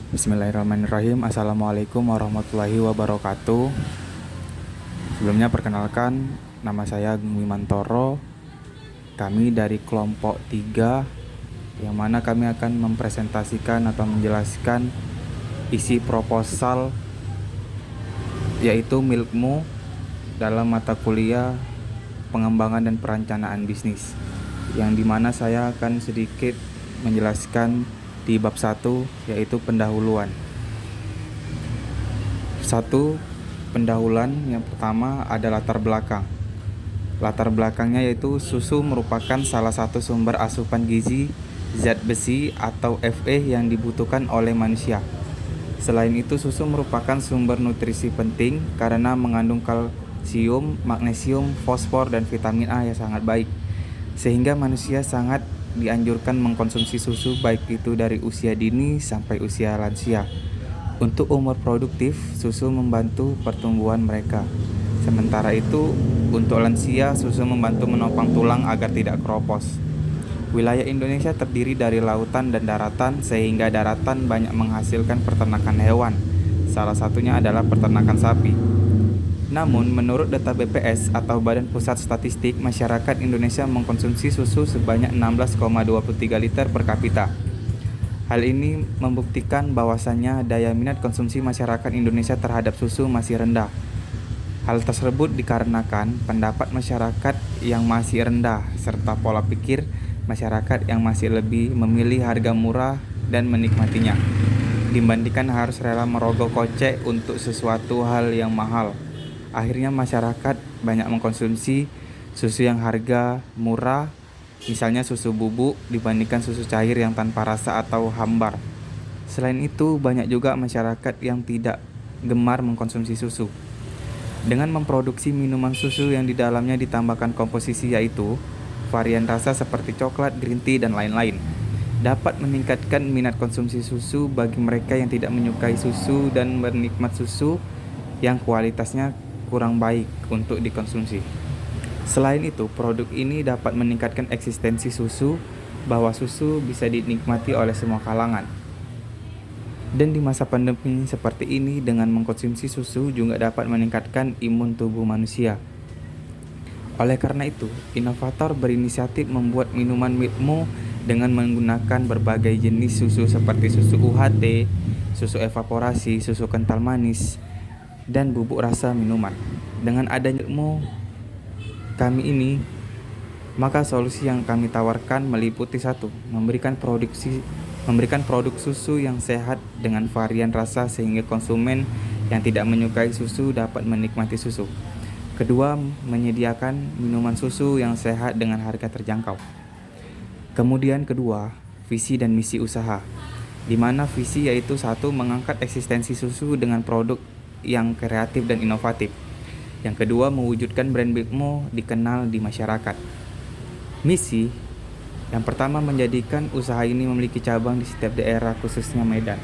Bismillahirrahmanirrahim. Assalamualaikum warahmatullahi wabarakatuh. Sebelumnya perkenalkan, nama saya Agung Wimantoro. Kami dari kelompok 3, yang mana kami akan mempresentasikan atau menjelaskan isi proposal, yaitu Milkmu dalam mata kuliah pengembangan dan perencanaan bisnis, yang dimana saya akan sedikit menjelaskan di bab 1, yaitu pendahuluan. 1. Pendahuluan yang pertama ada latar belakang. Latar belakangnya yaitu susu merupakan salah satu sumber asupan gizi, zat besi atau Fe yang dibutuhkan oleh manusia. Selain itu, susu merupakan sumber nutrisi penting karena mengandung kalsium, magnesium, fosfor, dan vitamin A yang sangat baik, sehingga manusia sangat dianjurkan mengkonsumsi susu baik itu dari usia dini sampai usia lansia. Untuk umur produktif, susu membantu pertumbuhan mereka. Sementara itu, untuk lansia, susu membantu menopang tulang agar tidak keropos. Wilayah Indonesia terdiri dari lautan dan daratan, sehingga daratan banyak menghasilkan peternakan hewan. Salah satunya adalah peternakan sapi. Namun, menurut data BPS atau Badan Pusat Statistik, masyarakat Indonesia mengkonsumsi susu sebanyak 16,23 liter per kapita. Hal ini membuktikan bahwasannya daya minat konsumsi masyarakat Indonesia terhadap susu masih rendah. Hal tersebut dikarenakan pendapat masyarakat yang masih rendah serta pola pikir masyarakat yang masih lebih memilih harga murah dan menikmatinya, dibandingkan harus rela merogoh kocek untuk sesuatu hal yang mahal. Akhirnya masyarakat banyak mengkonsumsi susu yang harga murah, misalnya susu bubuk dibandingkan susu cair yang tanpa rasa atau hambar. Selain itu, banyak juga masyarakat yang tidak gemar mengkonsumsi susu. Dengan memproduksi minuman susu yang di dalamnya ditambahkan komposisi yaitu varian rasa seperti coklat, green tea, dan lain-lain, dapat meningkatkan minat konsumsi susu bagi mereka yang tidak menyukai susu dan menikmat susu yang kualitasnya kurang baik untuk dikonsumsi. Selain itu, produk ini dapat meningkatkan eksistensi susu, bahwa susu bisa dinikmati oleh semua kalangan. Dan di masa pandemi seperti ini, dengan mengkonsumsi susu juga dapat meningkatkan imun tubuh manusia. Oleh karena itu, inovator berinisiatif membuat minuman Milkmu dengan menggunakan berbagai jenis susu seperti susu UHT, susu evaporasi, susu kental manis, dan bubuk rasa minuman. Dengan adanya ilmu kami ini, maka solusi yang kami tawarkan meliputi 1. Memberikan produk susu yang sehat dengan varian rasa sehingga konsumen yang tidak menyukai susu dapat menikmati susu. Kedua, menyediakan minuman susu yang sehat dengan harga terjangkau. Kemudian kedua, visi dan misi usaha, di mana visi yaitu 1. Mengangkat eksistensi susu dengan produk yang kreatif dan inovatif. Yang kedua, mewujudkan brand Milkmu dikenal di masyarakat. Misi yang pertama, menjadikan usaha ini memiliki cabang di setiap daerah khususnya Medan.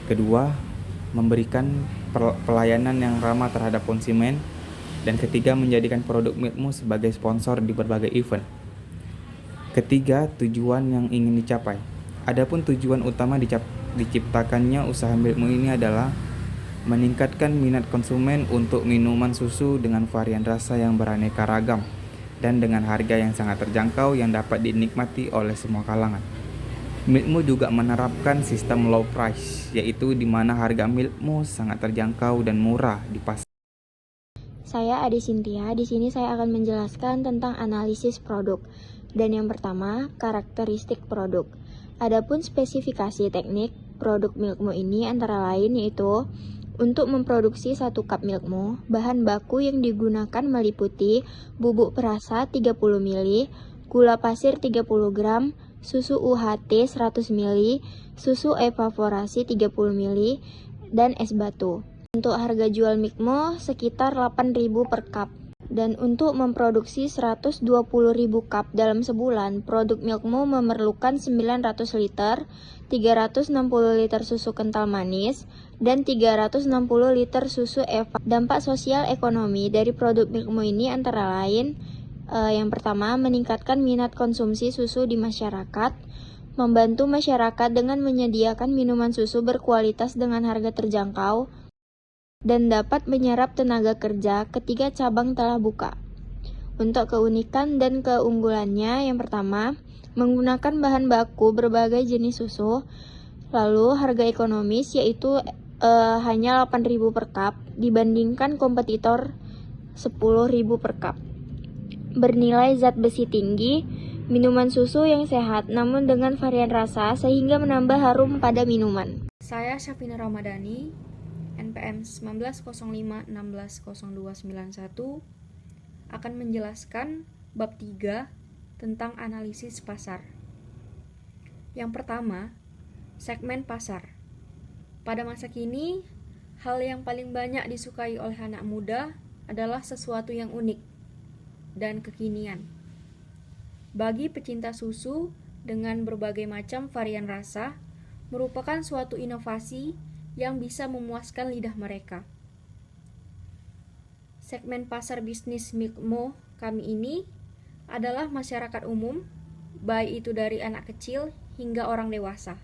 Kedua, memberikan pelayanan yang ramah terhadap konsumen. Dan ketiga, menjadikan produk Milkmu sebagai sponsor di berbagai event. Ketiga, tujuan yang ingin dicapai. Adapun tujuan utama diciptakannya usaha Milkmu ini adalah meningkatkan minat konsumen untuk minuman susu dengan varian rasa yang beraneka ragam dan dengan harga yang sangat terjangkau yang dapat dinikmati oleh semua kalangan. Milkmu juga menerapkan sistem low price, yaitu di mana harga Milkmu sangat terjangkau dan murah di pasar. Saya Ade Sintia. Di sini saya akan menjelaskan tentang analisis produk. Dan yang pertama, karakteristik produk. Adapun spesifikasi teknik produk Milkmu ini antara lain yaitu untuk memproduksi 1 cup Milkmu, bahan baku yang digunakan meliputi bubuk perasa 30 ml, gula pasir 30 gram, susu UHT 100 ml, susu evaporasi 30 ml, dan es batu. Untuk harga jual Milkmu sekitar 8.000 per cup. Dan untuk memproduksi 120.000 cup dalam sebulan, produk Milkmu memerlukan 900 liter, 360 liter susu kental manis, dan 360 liter susu Eva. Dampak sosial ekonomi dari produk Milkmu ini antara lain, yang pertama, meningkatkan minat konsumsi susu di masyarakat, membantu masyarakat dengan menyediakan minuman susu berkualitas dengan harga terjangkau, dan dapat menyerap tenaga kerja ketika cabang telah buka. Untuk keunikan dan keunggulannya, yang pertama, menggunakan bahan baku berbagai jenis susu, lalu harga ekonomis yaitu hanya 8.000 per cup dibandingkan kompetitor 10.000 per cup. Bernilai zat besi tinggi, minuman susu yang sehat namun dengan varian rasa sehingga menambah harum pada minuman. Saya Syafina Ramadhani, NPM 1905160291, akan menjelaskan bab 3 tentang analisis pasar. Yang pertama, segmen pasar. Pada masa kini, hal yang paling banyak disukai oleh anak muda adalah sesuatu yang unik dan kekinian. Bagi pecinta susu dengan berbagai macam varian rasa, merupakan suatu inovasi yang bisa memuaskan lidah mereka. Segmen pasar bisnis Milkmo kami ini adalah masyarakat umum, baik itu dari anak kecil hingga orang dewasa.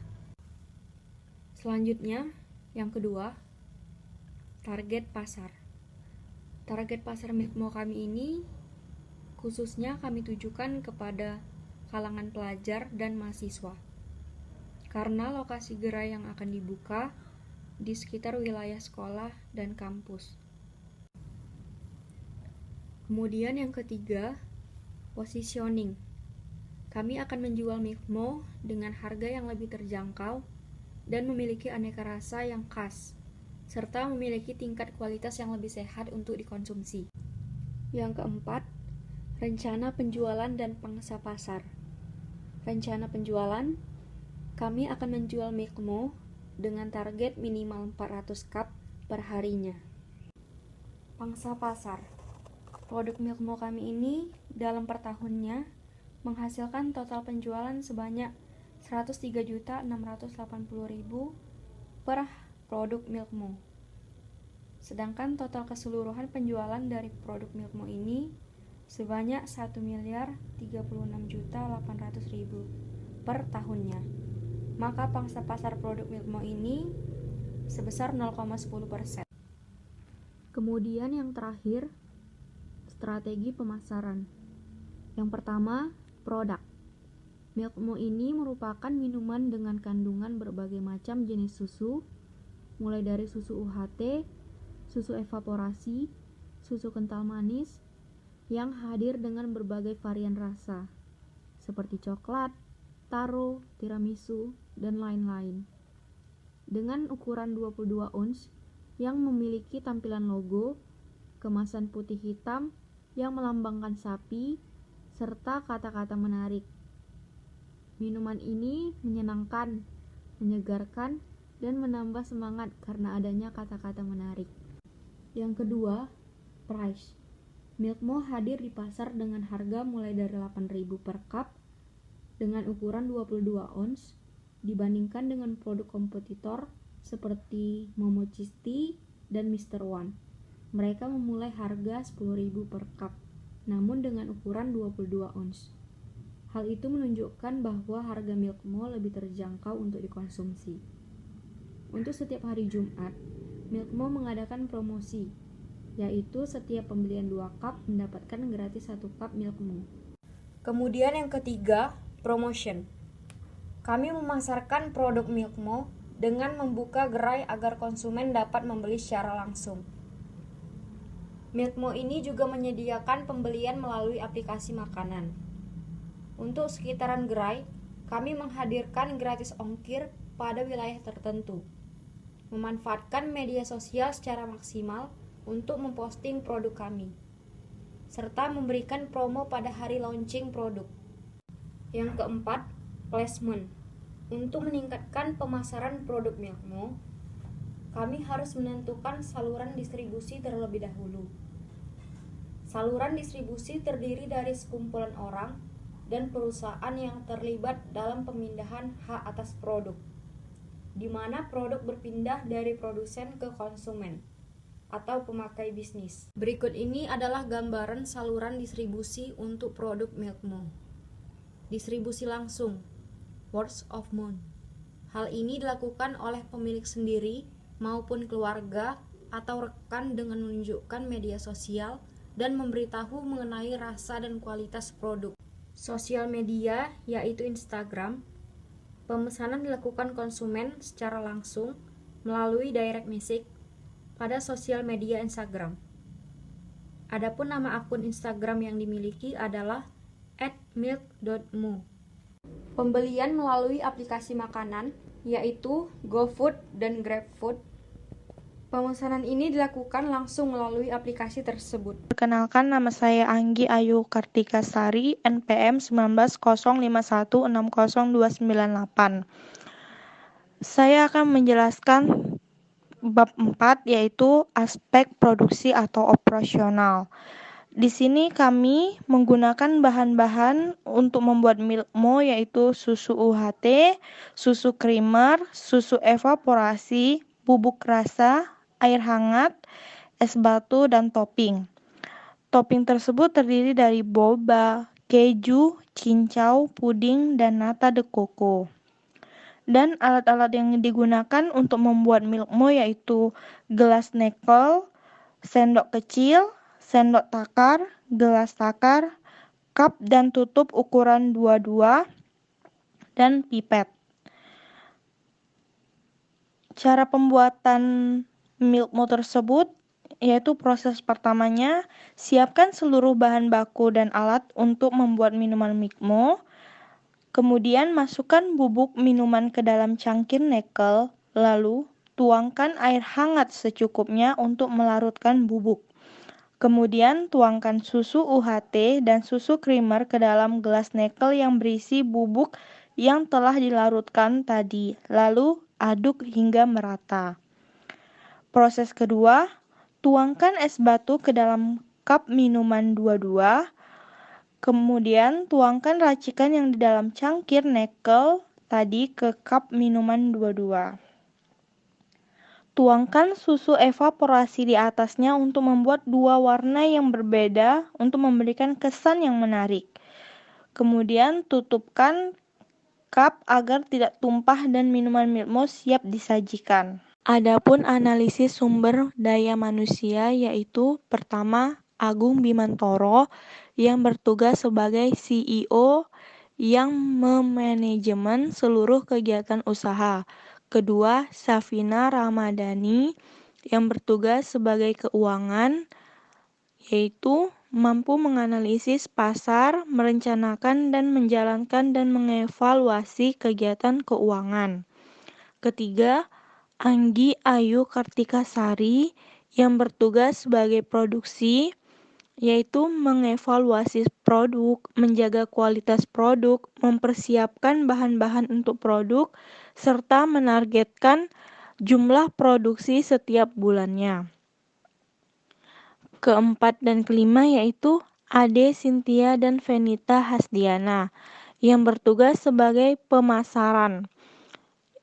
Selanjutnya, yang kedua, target pasar. Target pasar Milkmo kami ini khususnya kami tujukan kepada kalangan pelajar dan mahasiswa. Karena lokasi gerai yang akan dibuka di sekitar wilayah sekolah dan kampus. Kemudian yang ketiga, positioning. Kami akan menjual Milkmo dengan harga yang lebih terjangkau dan memiliki aneka rasa yang khas, serta memiliki tingkat kualitas yang lebih sehat untuk dikonsumsi. Yang keempat, rencana penjualan dan pangsa pasar. Rencana penjualan, kami akan menjual Milkmo dengan target minimal 400 cup per harinya. Pangsa pasar. Produk Milkmo kami ini dalam per tahunnya menghasilkan total penjualan sebanyak 103.680.000 per produk Milkmo. Sedangkan total keseluruhan penjualan dari produk Milkmo ini sebanyak 1.036.800.000 per tahunnya. Maka pangsa pasar produk Milkmo ini sebesar 0,10%. Kemudian yang terakhir, strategi pemasaran. Yang pertama, produk. Milkmo ini merupakan minuman dengan kandungan berbagai macam jenis susu, mulai dari susu UHT, susu evaporasi, susu kental manis, yang hadir dengan berbagai varian rasa, seperti coklat, taro, tiramisu, dan lain-lain. Dengan ukuran 22 ons yang memiliki tampilan logo, kemasan putih hitam yang melambangkan sapi, serta kata-kata menarik. Minuman ini menyenangkan, menyegarkan, dan menambah semangat karena adanya kata-kata menarik. Yang kedua, price. Milkmo hadir di pasar dengan harga mulai dari 8.000 per cup dengan ukuran 22 ons dibandingkan dengan produk kompetitor seperti Momo Cheese Tea dan Mr. One. Mereka memulai harga 10.000 per cup, namun dengan ukuran 22 ons. Hal itu menunjukkan bahwa harga Milkmo lebih terjangkau untuk dikonsumsi. Untuk setiap hari Jumat, Milkmo mengadakan promosi, yaitu setiap pembelian 2 cup mendapatkan gratis 1 cup Milkmo. Kemudian yang ketiga, promotion. Kami memasarkan produk Milkmo dengan membuka gerai agar konsumen dapat membeli secara langsung. Milkmo ini juga menyediakan pembelian melalui aplikasi makanan. Untuk sekitaran gerai, kami menghadirkan gratis ongkir pada wilayah tertentu. Memanfaatkan media sosial secara maksimal untuk memposting produk kami, serta memberikan promo pada hari launching produk. Yang keempat, placement. Untuk meningkatkan pemasaran produk Milkmo, kami harus menentukan saluran distribusi terlebih dahulu. Saluran distribusi terdiri dari sekumpulan orang dan perusahaan yang terlibat dalam pemindahan hak atas produk, di mana produk berpindah dari produsen ke konsumen atau pemakai bisnis. Berikut ini adalah gambaran saluran distribusi untuk produk Milkmo. Distribusi langsung. word of mouth. Hal ini dilakukan oleh pemilik sendiri maupun keluarga atau rekan dengan menunjukkan media sosial dan memberitahu mengenai rasa dan kualitas produk. Sosial media yaitu Instagram. Pemesanan dilakukan konsumen secara langsung melalui direct message pada sosial media Instagram. Adapun nama akun Instagram yang dimiliki adalah @milk.mo. Pembelian melalui aplikasi makanan yaitu GoFood dan GrabFood. Pemesanan ini dilakukan langsung melalui aplikasi tersebut. Perkenalkan, nama saya Anggi Ayu Kartika Sari, NPM 1905160298. Saya akan menjelaskan bab 4, yaitu aspek produksi atau operasional. Di sini kami menggunakan bahan-bahan untuk membuat Milkmo, yaitu susu UHT, susu creamer, susu evaporasi, bubuk rasa, air hangat, es batu, dan topping. Topping tersebut terdiri dari boba, keju, cincau, puding, dan nata de coco. Dan alat-alat yang digunakan untuk membuat Milkmo yaitu gelas nickel, sendok kecil, sendok takar, gelas takar, cup dan tutup ukuran 22, dan pipet. Cara pembuatan Milkmo tersebut yaitu proses pertamanya, siapkan seluruh bahan baku dan alat untuk membuat minuman Milkmo. Kemudian masukkan bubuk minuman ke dalam cangkir nickel, lalu tuangkan air hangat secukupnya untuk melarutkan bubuk. Kemudian tuangkan susu UHT dan susu creamer ke dalam gelas nickel yang berisi bubuk yang telah dilarutkan tadi, lalu aduk hingga merata. Proses kedua, tuangkan es batu ke dalam cup minuman 22. Kemudian tuangkan racikan yang di dalam cangkir nickel tadi ke cup minuman 22. Tuangkan susu evaporasi di atasnya untuk membuat dua warna yang berbeda untuk memberikan kesan yang menarik. Kemudian tutupkan cup agar tidak tumpah dan minuman Milkmo siap disajikan. Adapun analisis sumber daya manusia yaitu pertama Agung Bimantoro yang bertugas sebagai CEO yang memanajemen seluruh kegiatan usaha. Kedua, Safina Ramadhani yang bertugas sebagai keuangan, yaitu mampu menganalisis pasar, merencanakan dan menjalankan dan mengevaluasi kegiatan keuangan. Ketiga, Anggi Ayu Kartika Sari yang bertugas sebagai produksi, yaitu mengevaluasi produk, menjaga kualitas produk, mempersiapkan bahan-bahan untuk produk, serta menargetkan jumlah produksi setiap bulannya. Keempat dan kelima yaitu Ade Cynthia dan Venita Hasdiana yang bertugas sebagai pemasaran,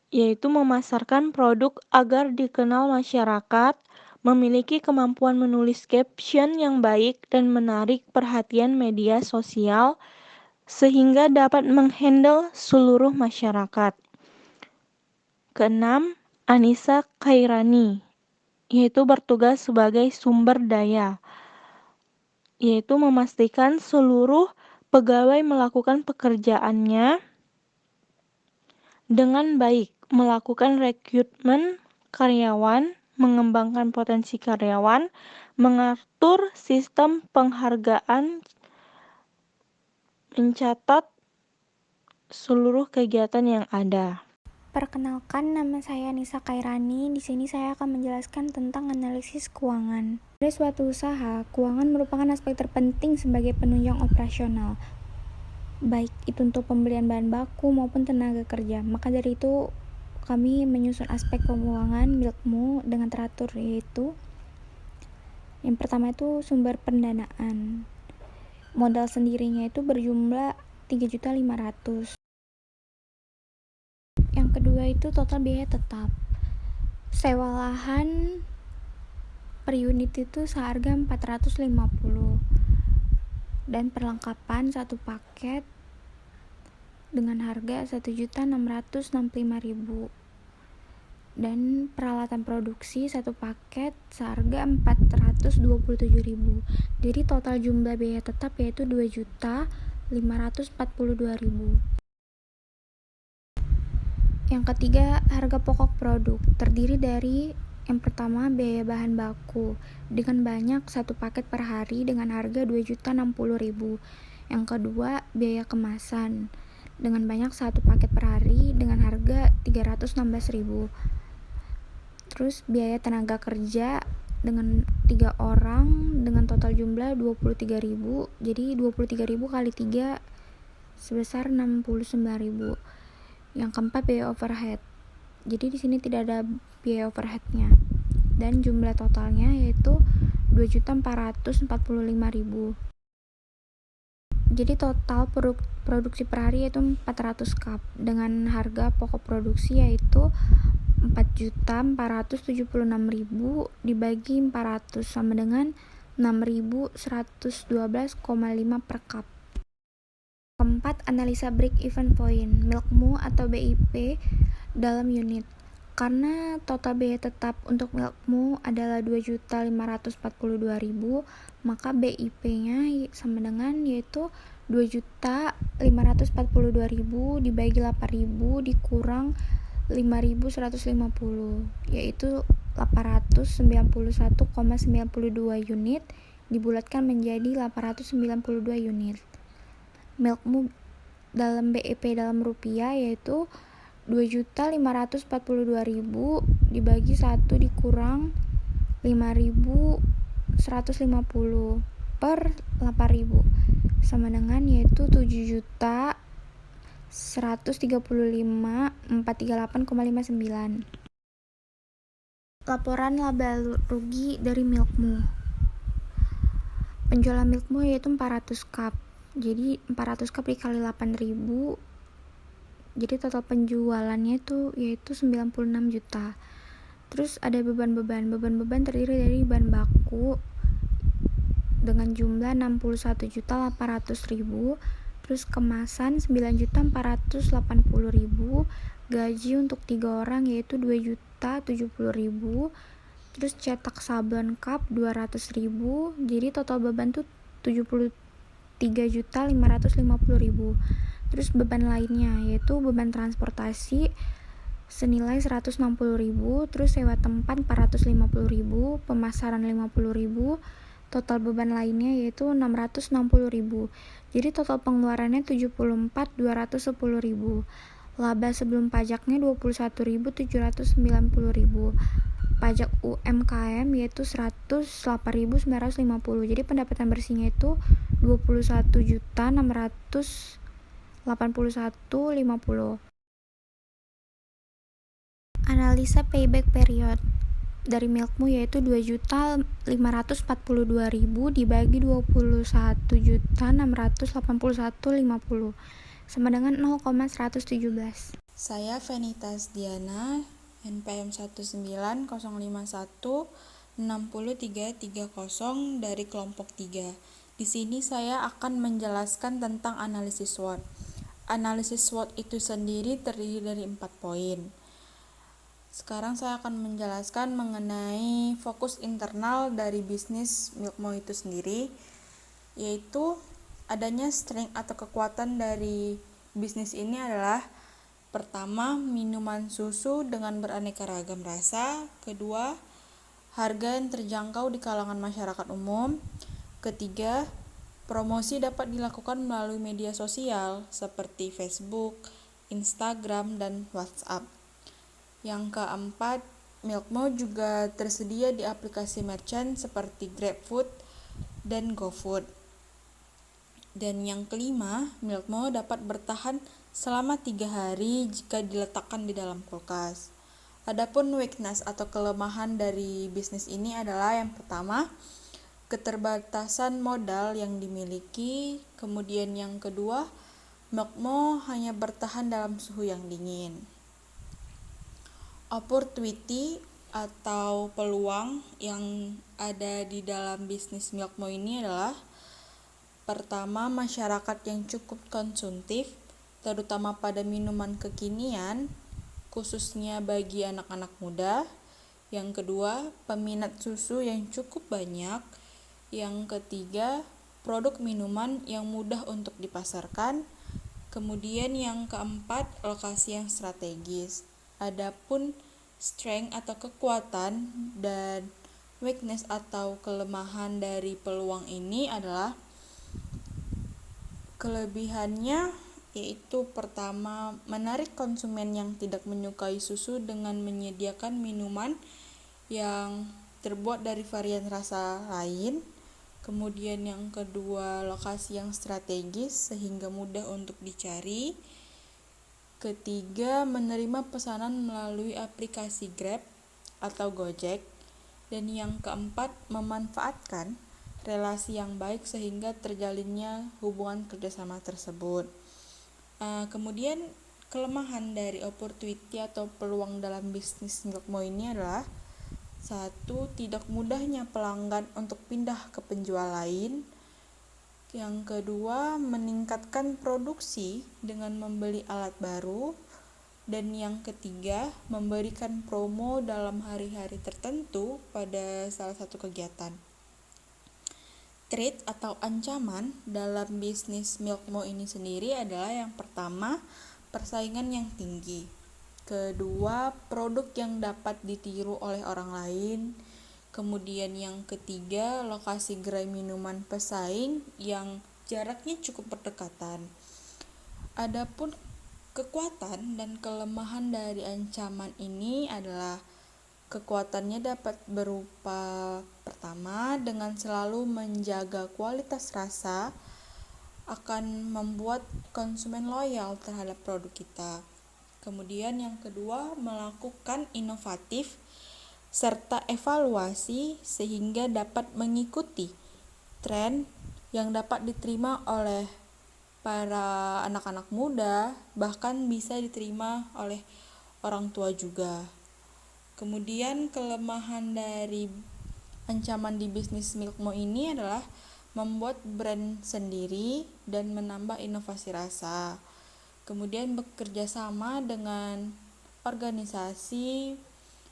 yaitu memasarkan produk agar dikenal masyarakat, memiliki kemampuan menulis caption yang baik dan menarik perhatian media sosial sehingga dapat menghandle seluruh masyarakat. Keenam, Anissa Khairani, yaitu bertugas sebagai sumber daya, yaitu memastikan seluruh pegawai melakukan pekerjaannya dengan baik, melakukan rekrutmen karyawan, mengembangkan potensi karyawan, mengatur sistem penghargaan, mencatat seluruh kegiatan yang ada. Perkenalkan, nama saya Nisa Kairani. Di sini saya akan menjelaskan tentang analisis keuangan. Pada suatu usaha, keuangan merupakan aspek terpenting sebagai penunjang operasional, baik itu untuk pembelian bahan baku maupun tenaga kerja. Maka dari itu, kami menyusun aspek keuangan Milkmo dengan teratur, yaitu yang pertama itu sumber pendanaan. Modal sendirinya itu berjumlah 3.500.000. Yang kedua itu total biaya tetap. Sewa lahan per unit itu seharga 450. Dan perlengkapan satu paket dengan harga Rp1.665.000 dan peralatan produksi satu paket seharga Rp427.000. Jadi total jumlah biaya tetap yaitu Rp2.542.000. Yang ketiga, harga pokok produk terdiri dari yang pertama biaya bahan baku dengan banyak satu paket per hari dengan harga Rp2.060.000. Yang kedua, biaya kemasan dengan banyak satu paket per hari dengan harga Rp316.000. Terus biaya tenaga kerja dengan 3 orang dengan total jumlah 23.000. Jadi 23.000 kali 3 sebesar 69.000. Yang keempat, biaya overhead. Jadi di sini tidak ada biaya overheadnya. Dan jumlah totalnya yaitu 2.445.000. Jadi total produksi per hari yaitu 400 cup dengan harga pokok produksi yaitu 4.476.000 dibagi 400 sama dengan 6.112,5 per cup. Keempat, analisa break-even point Milkmo atau BIP dalam unit. Karena total biaya tetap untuk Milkmo adalah 2.542.000, maka BIP-nya sama dengan yaitu 2.542.000 dibagi 8.000 dikurang 5.150, yaitu 891,92 unit dibulatkan menjadi 892 unit. Milkmo dalam BIP dalam rupiah yaitu 2.542.000 dibagi 1 dikurang 5.150 per 8.000 sama dengan yaitu 7.135.438,59. Laporan laba rugi dari Milkmo. Penjualan Milkmo yaitu 400 cup. Jadi 400 cup dikali 8.000, jadi total penjualannya itu yaitu 96 juta. Terus ada beban terdiri dari bahan baku dengan jumlah 61.800.000, terus kemasan 9.480.000, gaji untuk 3 orang yaitu 2.070.000, terus cetak sablon cup 200.000, jadi total beban tuh 73.550.000. Terus beban lainnya yaitu beban transportasi senilai 160.000, terus sewa tempat 450.000, pemasaran 50.000, total beban lainnya yaitu 660.000. Jadi total pengeluarannya 74.210.000. Laba sebelum pajaknya 21.790.000. Pajak UMKM yaitu 108.950. Jadi pendapatan bersihnya itu 21.681.50. Analisa payback period dari Milkmo yaitu 2.542.000 dibagi 21.681.50 sama dengan 0,117. Saya Venitas Diana, NPM 19051-60330 dari kelompok 3. Di sini saya akan menjelaskan tentang analisis SWOT. Analisis SWOT itu sendiri terdiri dari 4 poin. Sekarang saya akan menjelaskan mengenai fokus internal dari bisnis Milkmo itu sendiri, yaitu adanya strength atau kekuatan dari bisnis ini adalah pertama, minuman susu dengan beraneka ragam rasa. Kedua, harga yang terjangkau di kalangan masyarakat umum. Ketiga, promosi dapat dilakukan melalui media sosial seperti Facebook, Instagram, dan WhatsApp. Yang keempat, Milkmo juga tersedia di aplikasi merchant seperti GrabFood dan GoFood. Dan yang kelima, Milkmo dapat bertahan selama 3 hari jika diletakkan di dalam kulkas. Adapun weakness atau kelemahan dari bisnis ini adalah yang pertama, keterbatasan modal yang dimiliki. Kemudian yang kedua, Milkmo hanya bertahan dalam suhu yang dingin. Opportunity atau peluang yang ada di dalam bisnis Milkmo ini adalah pertama, masyarakat yang cukup konsumtif. terutama pada minuman kekinian, khususnya bagi anak-anak muda. Yang kedua, peminat susu yang cukup banyak. Yang ketiga, produk minuman yang mudah untuk dipasarkan. Kemudian yang keempat, lokasi yang strategis. Adapun strength atau kekuatan dan weakness atau kelemahan dari peluang ini adalah kelebihannya yaitu pertama, menarik konsumen yang tidak menyukai susu dengan menyediakan minuman yang terbuat dari varian rasa lain. Kemudian yang kedua, lokasi yang strategis sehingga mudah untuk dicari. Ketiga, menerima pesanan melalui aplikasi Grab atau Gojek. Dan yang keempat, memanfaatkan relasi yang baik sehingga terjalinnya hubungan kerjasama tersebut. Kemudian kelemahan dari opportunity atau peluang dalam bisnis Milkmo ini adalah satu, tidak mudahnya pelanggan untuk pindah ke penjual lain. Yang kedua, meningkatkan produksi dengan membeli alat baru. Dan yang ketiga, memberikan promo dalam hari-hari tertentu pada salah satu kegiatan. Threat atau ancaman dalam bisnis Milkmo ini sendiri adalah yang pertama, persaingan yang tinggi. Kedua, produk yang dapat ditiru oleh orang lain. Kemudian yang ketiga, lokasi gerai minuman pesaing yang jaraknya cukup berdekatan. Adapun kekuatan dan kelemahan dari ancaman ini adalah kekuatannya dapat berupa pertama, dengan selalu menjaga kualitas rasa akan membuat konsumen loyal terhadap produk kita. Kemudian yang kedua, melakukan inovatif serta evaluasi sehingga dapat mengikuti tren yang dapat diterima oleh para anak-anak muda, bahkan bisa diterima oleh orang tua juga. Kemudian kelemahan dari ancaman di bisnis Milkmo ini adalah membuat brand sendiri dan menambah inovasi rasa. Kemudian bekerja sama dengan organisasi,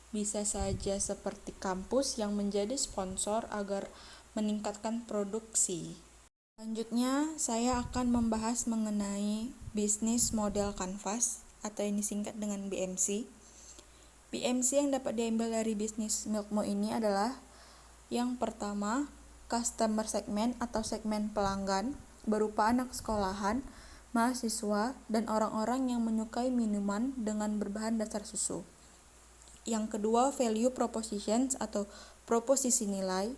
bisa saja seperti kampus yang menjadi sponsor agar meningkatkan produksi. Selanjutnya, saya akan membahas mengenai bisnis model canvas atau ini singkat dengan BMC. BMC yang dapat diambil dari bisnis Milkmo ini adalah yang pertama, customer segment atau segmen pelanggan berupa anak sekolahan, mahasiswa, dan orang-orang yang menyukai minuman dengan berbahan dasar susu. Yang kedua, value propositions atau proposisi nilai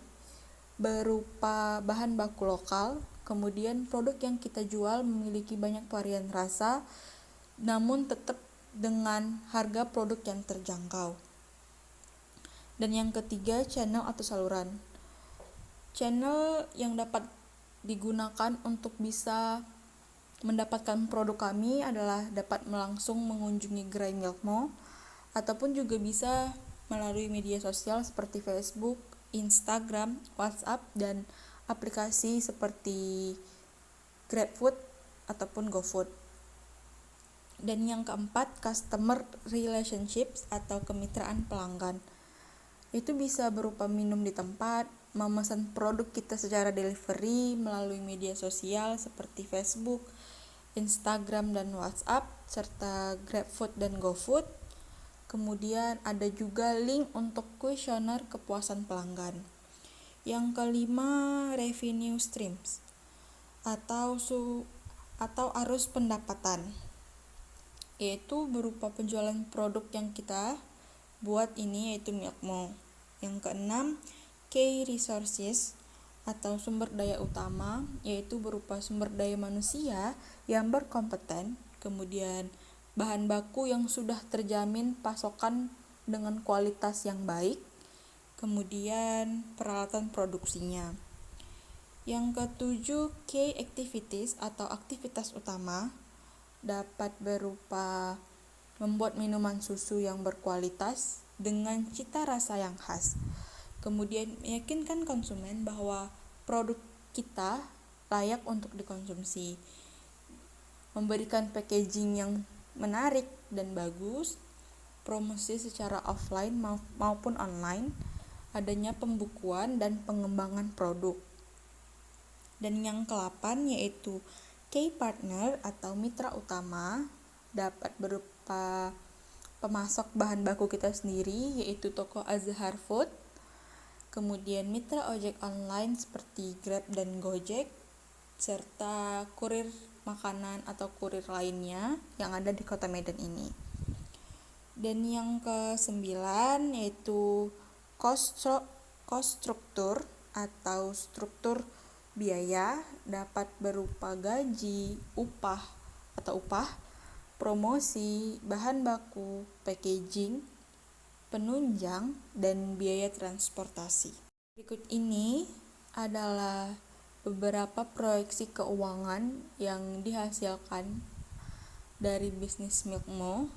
berupa bahan baku lokal, kemudian produk yang kita jual memiliki banyak varian rasa, namun tetap dengan harga produk yang terjangkau. Dan yang ketiga, channel atau saluran. Channel yang dapat digunakan untuk bisa mendapatkan produk kami adalah dapat langsung mengunjungi gerai Milkmo ataupun juga bisa melalui media sosial seperti Facebook, Instagram, WhatsApp, dan aplikasi seperti GrabFood ataupun GoFood. Dan yang keempat, customer relationships atau kemitraan pelanggan. Itu bisa berupa minum di tempat, memesan produk kita secara delivery melalui media sosial seperti Facebook, Instagram, dan WhatsApp, serta GrabFood dan GoFood. Kemudian ada juga link untuk kuesioner kepuasan pelanggan. Yang kelima, revenue streams atau arus pendapatan, yaitu berupa penjualan produk yang kita buat ini yaitu Milkmo. Yang keenam, key resources atau sumber daya utama, yaitu berupa sumber daya manusia yang berkompeten, kemudian bahan baku yang sudah terjamin pasokan dengan kualitas yang baik, kemudian peralatan produksinya. Yang ketujuh, key activities atau aktivitas utama dapat berupa membuat minuman susu yang berkualitas dengan cita rasa yang khas. Kemudian meyakinkan konsumen bahwa produk kita layak untuk dikonsumsi. memberikan packaging yang menarik dan bagus, promosi secara offline maupun online, adanya pembukuan dan pengembangan produk. Dan yang ke-8 yaitu key partner atau mitra utama, dapat berupa pemasok bahan baku kita sendiri yaitu toko Azhar Food, kemudian mitra ojek online seperti Grab dan Gojek, serta kurir makanan atau kurir lainnya yang ada di Kota Medan ini. Dan yang ke-9 yaitu cost structure atau struktur biaya, dapat berupa gaji, upah, promosi, bahan baku, packaging, penunjang, dan biaya transportasi. Berikut ini adalah beberapa proyeksi keuangan yang dihasilkan dari bisnis Milkmo.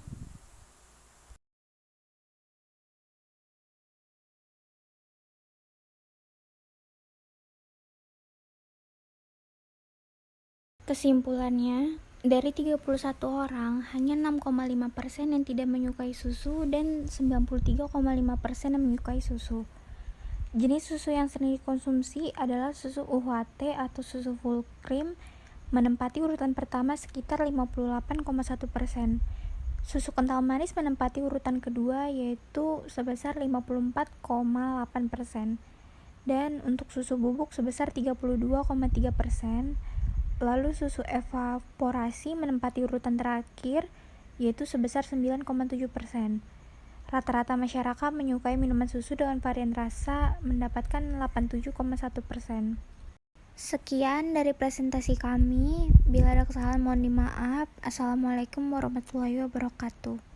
Kesimpulannya, dari 31 orang, hanya 6,5% yang tidak menyukai susu dan 93,5% yang menyukai susu. Jenis susu yang sering dikonsumsi adalah susu UHT atau susu full cream, menempati urutan pertama sekitar 58,1%. Susu kental manis menempati urutan kedua yaitu sebesar 54,8%. Dan untuk susu bubuk sebesar 32,3%. Lalu susu evaporasi menempati urutan terakhir yaitu sebesar 9,7%. Rata-rata masyarakat menyukai minuman susu dengan varian rasa mendapatkan 87,1%. Sekian dari presentasi kami. Bila ada kesalahan mohon dimaaf. Assalamualaikum warahmatullahi wabarakatuh.